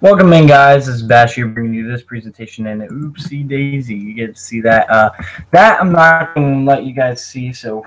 Welcome in, guys. This is Bash here bringing you this presentation, and oopsie daisy, you get to see that. That I'm not going to let you guys see, so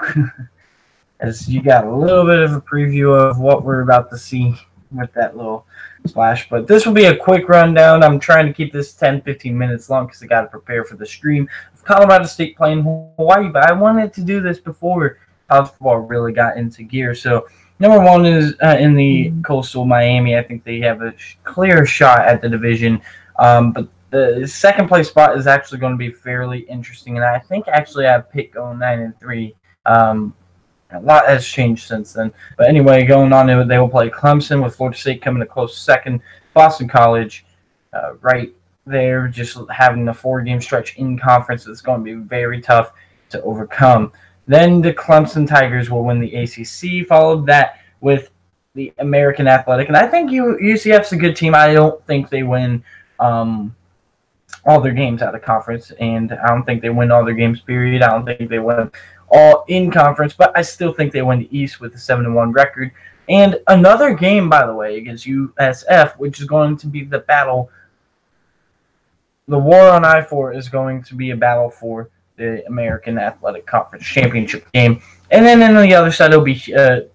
as you got a little bit of a preview of what we're about to see with that little splash. But this will be a quick rundown. I'm trying to keep this 10-15 minutes long because I got to prepare for the stream of Colorado State playing Hawaii, but I wanted to do this before college football really got into gear. So number one is in the Coastal Miami. I think they have a clear shot at the division. But the second place spot is actually going to be fairly interesting. And I think actually I have picked going 9-3. A lot has changed since then. But anyway, going on, they will play Clemson with Florida State coming to close second. Boston College right there, just having a 4-game stretch in conference. It's going to be very tough to overcome. Then the Clemson Tigers will win the ACC, followed that with the American Athletic. And I think UCF's a good team. I don't think they win all their games out of conference, and I don't think they win all their games, period. I don't think they win all in conference, but I still think they win the East with a 7-1 record. And another game, by the way, against USF, which is going to be the battle. The war on I-4 is going to be a battle for the American Athletic Conference Championship game. And then on the other side, it'll be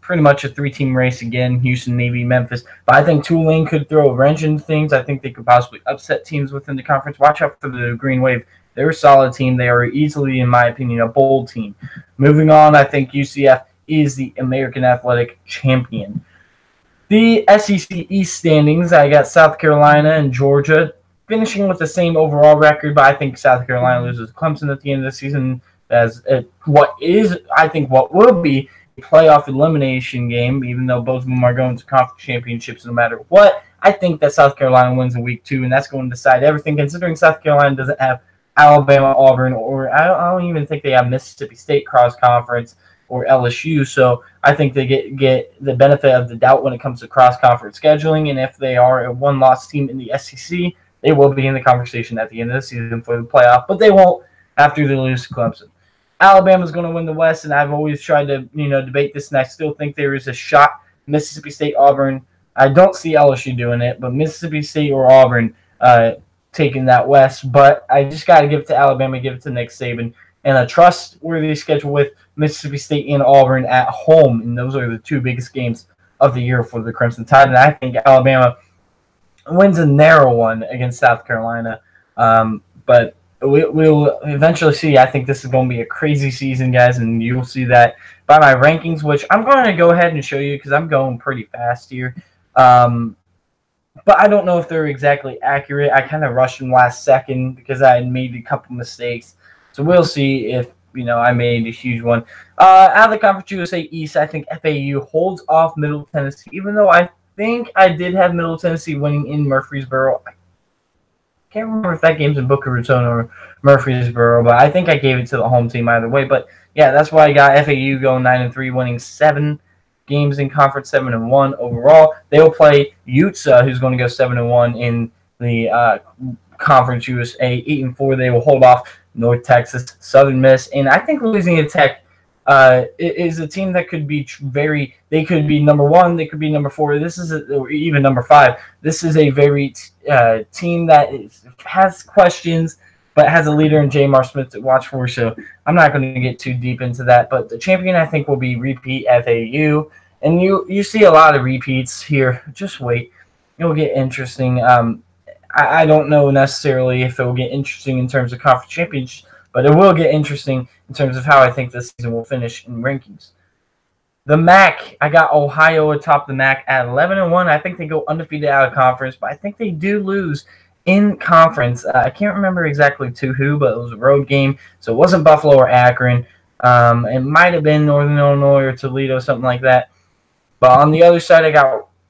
pretty much a 3-team race again, Houston, Navy, Memphis. But I think Tulane could throw a wrench into things. I think they could possibly upset teams within the conference. Watch out for the Green Wave. They're a solid team. They are easily, in my opinion, a bold team. Moving on, I think UCF is the American Athletic champion. The SEC East standings, I got South Carolina and Georgia finishing with the same overall record, but I think South Carolina loses Clemson at the end of the season as what will be a playoff elimination game, even though both of them are going to conference championships no matter what. I think that South Carolina wins in week 2, and that's going to decide everything, considering South Carolina doesn't have Alabama, Auburn, or I don't even think they have Mississippi State cross-conference or LSU, so I think they get the benefit of the doubt when it comes to cross-conference scheduling, and if they are a one-loss team in the SEC, they will be in the conversation at the end of the season for the playoff, but they won't after they lose to Clemson. Alabama's going to win the West, and I've always tried to debate this, and I still think there is a shot. Mississippi State, Auburn. I don't see LSU doing it, but Mississippi State or Auburn taking that West. But I just got to give it to Alabama, give it to Nick Saban, and a trustworthy schedule with Mississippi State and Auburn at home, and those are the 2 biggest games of the year for the Crimson Tide. And I think Alabama wins a narrow one against South Carolina, but we'll eventually see. I think this is going to be a crazy season, guys, and you'll see that by my rankings, which I'm going to go ahead and show you because I'm going pretty fast here. But I don't know if they're exactly accurate. I kind of rushed them last second because I had made a couple mistakes. So we'll see if I made a huge one. Out of the Conference USA East, I think FAU holds off Middle Tennessee, even though I think I did have Middle Tennessee winning in Murfreesboro. I can't remember if that game's in Boca Raton or Murfreesboro, but I think I gave it to the home team either way. But yeah, that's why I got FAU going 9-3, winning 7 games in conference, 7-1 overall. They will play Utah, who's going to go 7-1 in the Conference USA. 8-4. They will hold off North Texas, Southern Miss, and I think Louisiana Tech is a team that could be they could be number 1, they could be number 4. Or even number 5. This is a very team that has questions, but has a leader in J.M.R. Smith to watch for. So I'm not going to get too deep into that. But the champion, I think, will be repeat FAU, and you see a lot of repeats here. Just wait, it'll get interesting. I don't know necessarily if it will get interesting in terms of conference championships, but it will get interesting in terms of how I think this season will finish in rankings. The MAC, I got Ohio atop the MAC at 11-1. I think they go undefeated out of conference, but I think they do lose in conference. I can't remember exactly to who, but it was a road game, so it wasn't Buffalo or Akron. It might have been Northern Illinois or Toledo, something like that. But on the other side,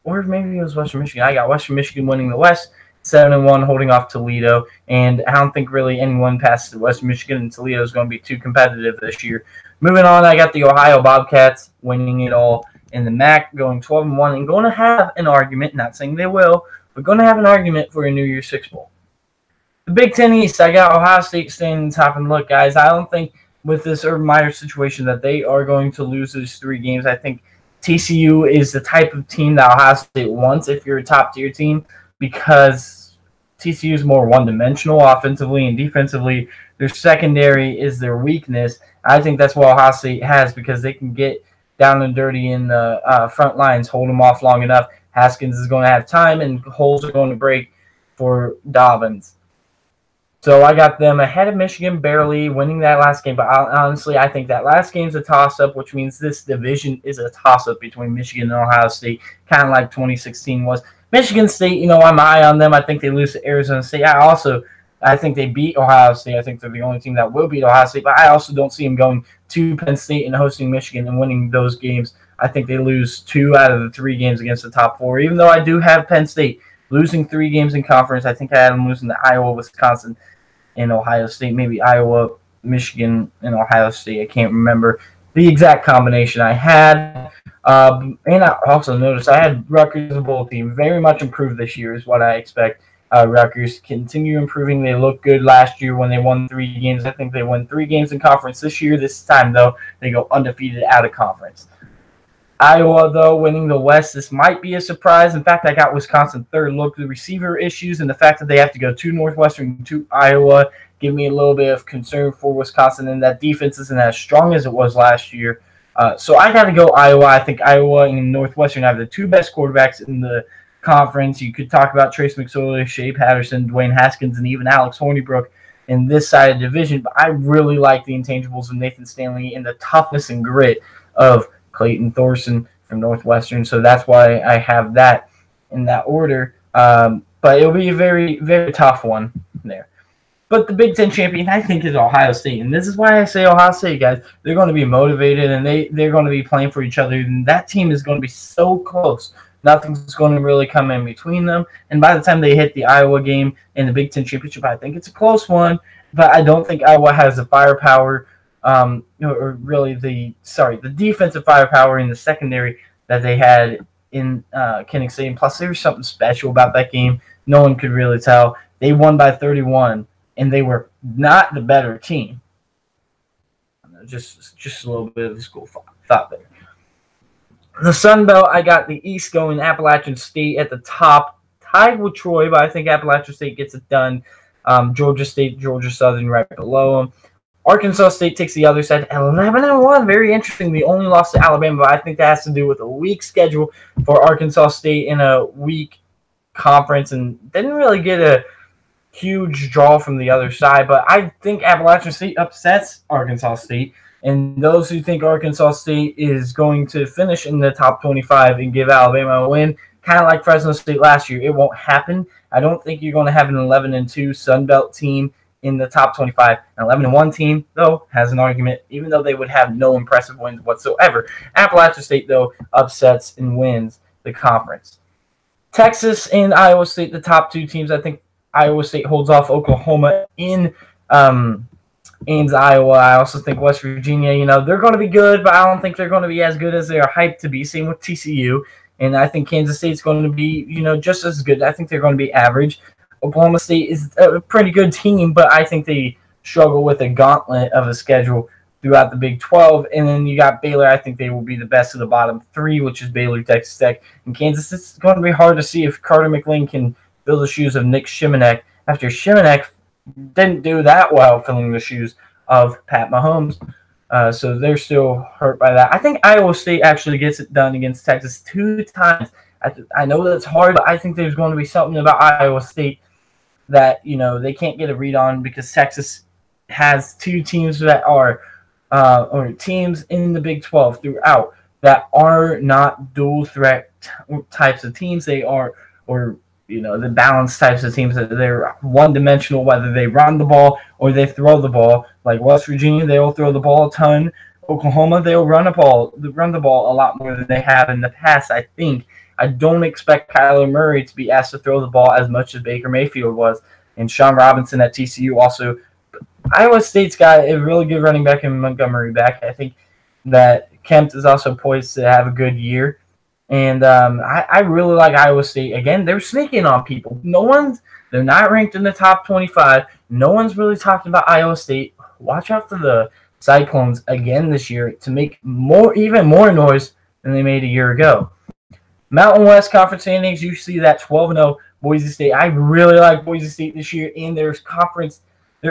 or maybe it was Western Michigan. I got Western Michigan winning the West, 7-1, holding off Toledo. And I don't think really anyone past Western Michigan and Toledo is going to be too competitive this year. Moving on, I got the Ohio Bobcats winning it all in the MAC, going 12-1, and going to have an argument, not saying they will, but going to have an argument for a New Year's Six Bowl. The Big Ten East, I got Ohio State standing top. And look, guys, I don't think with this Urban Meyer situation that they are going to lose those 3 games. I think TCU is the type of team that Ohio State wants if you're a top-tier team. because TCU is more one-dimensional offensively and defensively. Their secondary is their weakness. I think that's what Ohio State has because they can get down and dirty in the front lines, hold them off long enough. Haskins is going to have time, and holes are going to break for Dobbins. So I got them ahead of Michigan, barely winning that last game. But honestly, I think that last game's a toss-up, which means this division is a toss-up between Michigan and Ohio State, kind of like 2016 was. Michigan State, I'm high on them. I think they lose to Arizona State. I think they beat Ohio State. I think they're the only team that will beat Ohio State. But I also don't see them going to Penn State and hosting Michigan and winning those games. I think they lose 2 out of the 3 games against the top 4, even though I do have Penn State losing 3 games in conference. I think I had them losing to Iowa, Wisconsin, and Ohio State. Maybe Iowa, Michigan, and Ohio State. I can't remember the exact combination I had. And I also noticed I had Rutgers as a bowl team. Very much improved this year is what I expect. Rutgers continue improving. They looked good last year when they won 3 games. I think they won 3 games in conference this year. This time, though, they go undefeated out of conference. Iowa, though, winning the West, this might be a surprise. In fact, I got Wisconsin third. Look, the receiver issues and the fact that they have to go to Northwestern, to Iowa, give me a little bit of concern for Wisconsin, and that defense isn't as strong as it was last year. So I got to go Iowa. I think Iowa and Northwestern have the 2 best quarterbacks in the conference. You could talk about Trace McSorley, Shea Patterson, Dwayne Haskins, and even Alex Hornibrook in this side of the division. But I really like the intangibles of Nathan Stanley and the toughness and grit of Clayton Thorson from Northwestern. So that's why I have that in that order. But it'll be a very, very tough one there. But the Big Ten champion, I think, is Ohio State. And this is why I say Ohio State, guys. They're going to be motivated, and they're going to be playing for each other. And that team is going to be so close. Nothing's going to really come in between them. And by the time they hit the Iowa game in the Big Ten championship, I think it's a close one. But I don't think Iowa has the firepower, or really the defensive firepower in the secondary that they had in Kinnick Stadium. Plus, there was something special about that game. No one could really tell. They won by 31. And they were not the better team. Just a little bit of a school thought there. The Sun Belt, I got the East going. Appalachian State at the top, tied with Troy, but I think Appalachian State gets it done. Georgia State, Georgia Southern right below them. Arkansas State takes the other side, 11-1. Very interesting. The only loss to Alabama, but I think that has to do with a weak schedule for Arkansas State in a weak conference, and didn't really get a huge draw from the other side, but I think Appalachian State upsets Arkansas State, and those who think Arkansas State is going to finish in the top 25 and give Alabama a win, kind of like Fresno State last year, it won't happen. I don't think you're going to have an 11-2 Sun Belt team in the top 25. An 11-1 team, though, has an argument, even though they would have no impressive wins whatsoever. Appalachian State, though, upsets and wins the conference. Texas and Iowa State, the top 2 teams. I think Iowa State holds off Oklahoma in Ames, Iowa. I also think West Virginia, they're going to be good, but I don't think they're going to be as good as they are hyped to be. Same with TCU. And I think Kansas State's going to be, just as good. I think they're going to be average. Oklahoma State is a pretty good team, but I think they struggle with a gauntlet of a schedule throughout the Big 12. And then you got Baylor. I think they will be the best of the bottom 3, which is Baylor, Texas Tech, and Kansas. It's going to be hard to see if Carter McLean can fill the shoes of Nick Shimanek after Shimanek didn't do that well filling the shoes of Pat Mahomes. So they're still hurt by that. I think Iowa State actually gets it done against Texas 2 times. I know that's hard, but I think there's going to be something about Iowa State that, they can't get a read on because Texas has 2 teams that are or teams in the Big 12 throughout that are not dual threat types of teams. They are, the balanced types of teams that they're one-dimensional, whether they run the ball or they throw the ball. Like West Virginia, they will throw the ball a ton. Oklahoma, they'll run the ball a lot more than they have in the past, I think. I don't expect Kyler Murray to be asked to throw the ball as much as Baker Mayfield was. And Sean Robinson at TCU also. Iowa State's got a really good running back in Montgomery back. I think that Kemp is also poised to have a good year. And I really like Iowa State. Again, they're sneaking on people. They're not ranked in the top 25. No one's really talking about Iowa State. Watch out for the Cyclones again this year to make even more noise than they made a year ago. Mountain West Conference standings, you see that 12-0 Boise State. I really like Boise State this year, and their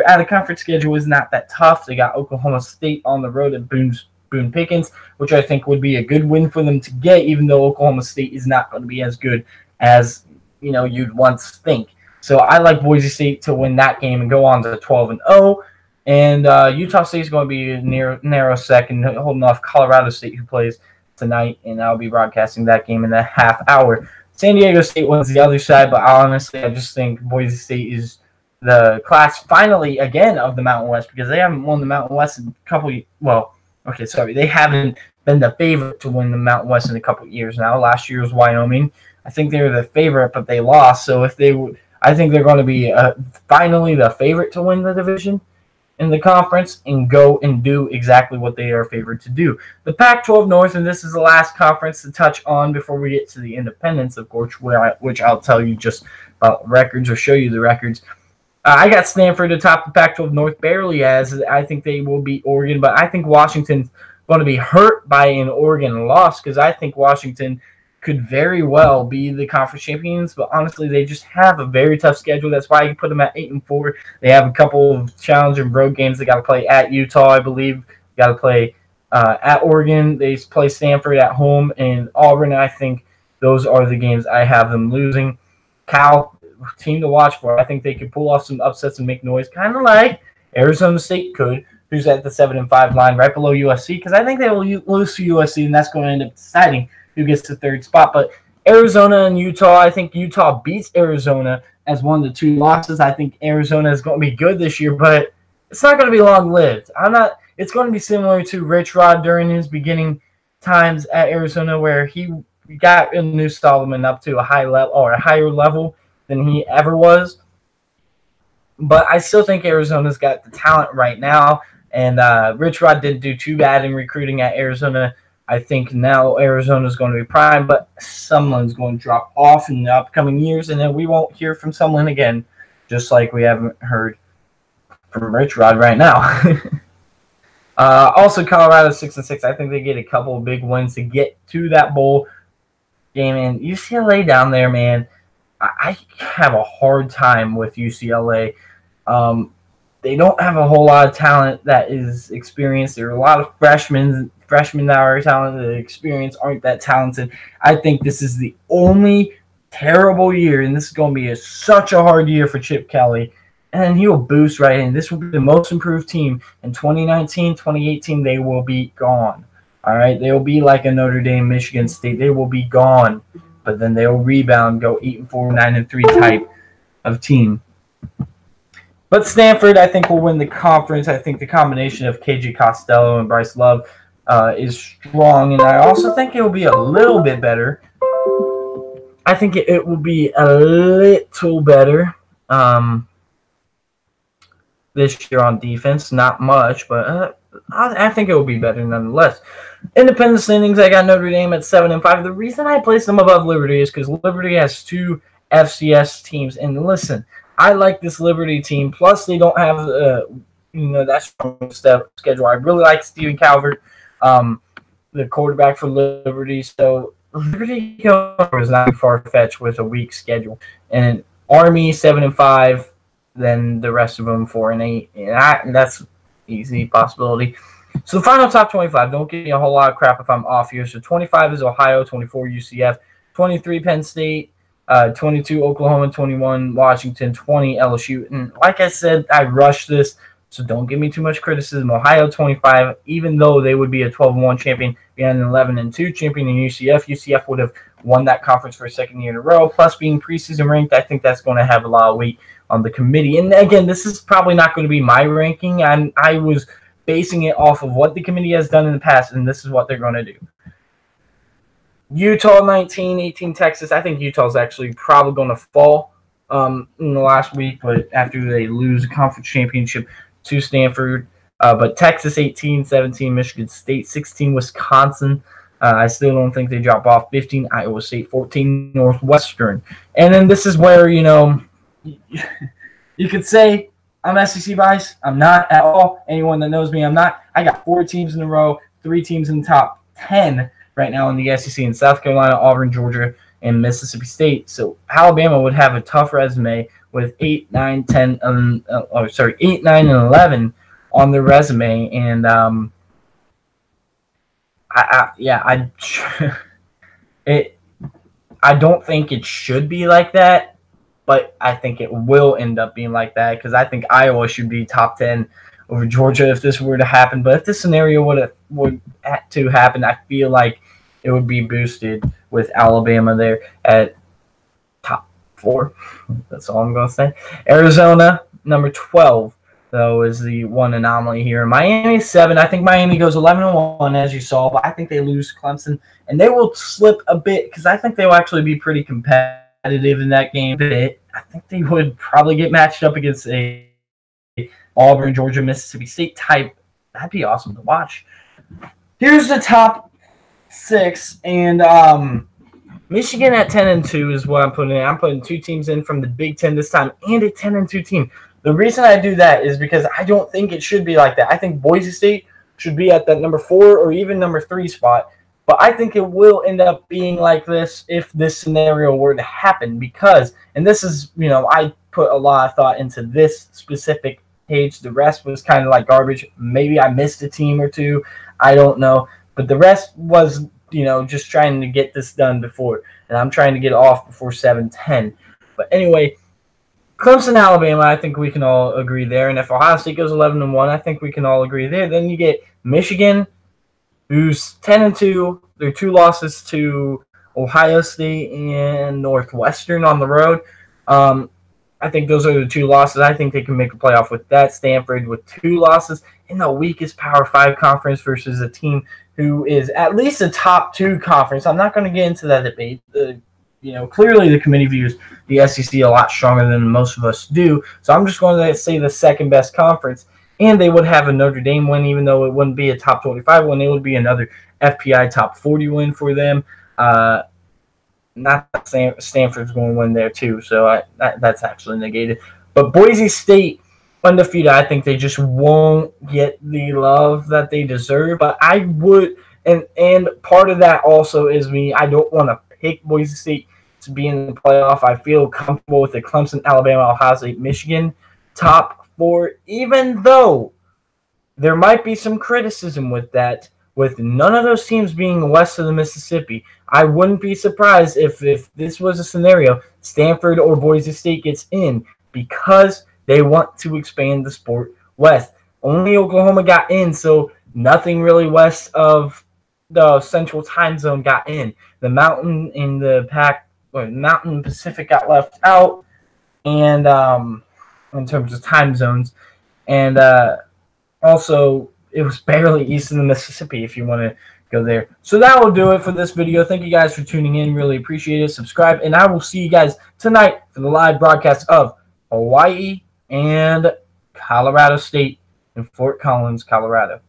out-of-conference schedule is not that tough. They got Oklahoma State on the road at Boone Pickens, which I think would be a good win for them to get, even though Oklahoma State is not going to be as good as you'd once think. So I like Boise State to win that game and go on to 12-0. And Utah State is going to be narrow second, holding off Colorado State, who plays tonight, and I'll be broadcasting that game in a half hour. San Diego State wins the other side, but honestly, I just think Boise State is the class finally again of the Mountain West, because they haven't won the Mountain West in a couple. They haven't been the favorite to win the Mountain West in a couple of years now. Last year was Wyoming. I think they were the favorite, but they lost. So I think they're going to be finally the favorite to win the division in the conference and go and do exactly what they are favored to do. The Pac-12 North, and this is the last conference to touch on before we get to the independents, of course, which I'll tell you just about records or show you the records. I got Stanford atop the Pac-12 North, barely as I think they will beat Oregon, but I think Washington's going to be hurt by an Oregon loss, because I think Washington could very well be the conference champions, but honestly, they just have a very tough schedule. That's why you put them at 8-4. They have a couple of challenging road games. They got to play at Utah, I believe. Got to play at Oregon. They play Stanford at home, and Auburn. I think those are the games I have them losing. Cal, team to watch for. I think they could pull off some upsets and make noise, kind of like Arizona State could, who's at the 7-5 line, right below USC, because I think they will lose to USC, and that's going to end up deciding who gets the third spot. But Arizona and Utah, I think Utah beats Arizona as one of the two losses. I think Arizona is going to be good this year, but it's not going to be long-lived. It's going to be similar to Rich Rod during his beginning times at Arizona, where he got New Solomon up to a high level or a higher level than he ever was. But I still think Arizona's got the talent right now, and Rich Rod didn't do too bad in recruiting at Arizona. I think now Arizona's going to be prime, but Sumlin's going to drop off in the upcoming years, and then we won't hear from Sumlin again, just like we haven't heard from Rich Rod right now. Also, Colorado 6-6. I think they get a couple of big wins to get to that bowl game. And UCLA down there, man, I have a hard time with UCLA. They don't have a whole lot of talent that is experienced. There are a lot of freshmen that are talented. The experience aren't that talented. I think this is the only terrible year, and this is going to be such a hard year for Chip Kelly. And then he will boost right in. This will be the most improved team. In 2019, 2018, they will be gone. All right? They will be like a Notre Dame, Michigan State. They will be gone. But then they will rebound, go 8-4, 9-3 type of team. But Stanford, I think, will win the conference. I think the combination of KJ Costello and Bryce Love is strong. And I also think it will be a little bit better. I think it will be a little better this year on defense. Not much, but I think it will be better nonetheless. Independent standings, I got Notre Dame at 7-5. The reason I place them above Liberty is because Liberty has two FCS teams. And listen, I like this Liberty team. Plus, they don't have that strong schedule. I really like Stephen Calvert, the quarterback for Liberty. So Liberty is not far-fetched with a weak schedule. And Army 7-5. Then the rest of them 4-8, and that's easy possibility. So the final top 25. Don't give me a whole lot of crap if I'm off here. So 25 is Ohio, 24 UCF, 23 Penn State, 22 Oklahoma, 21 Washington, 20 LSU. And like I said, I rushed this, so don't give me too much criticism. Ohio 25, even though they would be a 12-1 champion behind an 11-2 champion in UCF. UCF would have won that conference for a second year in a row. Plus, being preseason ranked, I think that's going to have a lot of weight on the committee. And again, this is probably not going to be my ranking. I was basing it off of what the committee has done in the past, and this is what they're going to do. Utah 19, 18 Texas. I think Utah's actually probably going to fall in the last week, but after they lose a conference championship to Stanford. But Texas 18, 17 Michigan State, 16 Wisconsin. I still don't think they drop off. 15 Iowa State, 14 Northwestern. And then this is where, you could say I'm SEC biased. I'm not at all. Anyone that knows me, I'm not. I got 4 teams in a row, 3 teams in the top 10 right now in the SEC in South Carolina, Auburn, Georgia, and Mississippi State. So Alabama would have a tough resume with 8, 9, 10, 8, 9, and 11 on their resume, and I don't think it should be like that, but I think it will end up being like that because I think Iowa should be top 10 over Georgia if this were to happen. But if this scenario would to happen, I feel like it would be boosted with Alabama there at top 4. That's all I'm going to say. Arizona, number 12, though, is the one anomaly here. Miami 7. I think Miami goes 11-1, as you saw, but I think they lose Clemson, and they will slip a bit because I think they will actually be pretty competitive in that game. I think they would probably get matched up against a Auburn, Georgia, Mississippi State type. That'd be awesome to watch. Here's the top 6, and Michigan at 10-2 is what I'm putting in. I'm putting 2 teams in from the Big Ten this time and a 10-2 team. The reason I do that is because I don't think it should be like that. I think Boise State should be at that number 4 or even number 3 spot. But I think it will end up being like this if this scenario were to happen because, and this is, I put a lot of thought into this specific page. The rest was kind of like garbage. Maybe I missed a team or two. I don't know. But the rest was, just trying to get this done before. And I'm trying to get off before 7:10. But anyway, Clemson, Alabama, I think we can all agree there. And if Ohio State goes 11-1, I think we can all agree there. Then you get Michigan, who's 10-2. Their 2 losses to Ohio State and Northwestern on the road. I think those are the 2 losses. I think they can make a playoff with that. Stanford with 2 losses in the weakest Power 5 conference versus a team who is at least a top 2 conference. I'm not going to get into that debate. Clearly the committee views the SEC a lot stronger than most of us do. So I'm just going to say the second best conference. And they would have a Notre Dame win, even though it wouldn't be a top 25 win. It would be another FPI top 40 win for them. Not that Stanford's going to win there too, so that's actually negated. But Boise State, undefeated, I think they just won't get the love that they deserve. But I would, and part of that also is me. I don't want to pick Boise State to be in the playoff. I feel comfortable with the Clemson, Alabama, Ohio State, Michigan top 4, even though there might be some criticism with that. With none of those teams being west of the Mississippi, I wouldn't be surprised if this was a scenario, Stanford or Boise State gets in because they want to expand the sport west. Only Oklahoma got in, so nothing really west of the Central Time Zone got in. The Mountain in the Mountain Pacific got left out, and in terms of time zones, and also it was barely east of the Mississippi if you want to go there. So that will do it for this video. Thank you guys for tuning in. Really appreciate it. Subscribe, and I will see you guys tonight for the live broadcast of Hawaii and Colorado State in Fort Collins, Colorado.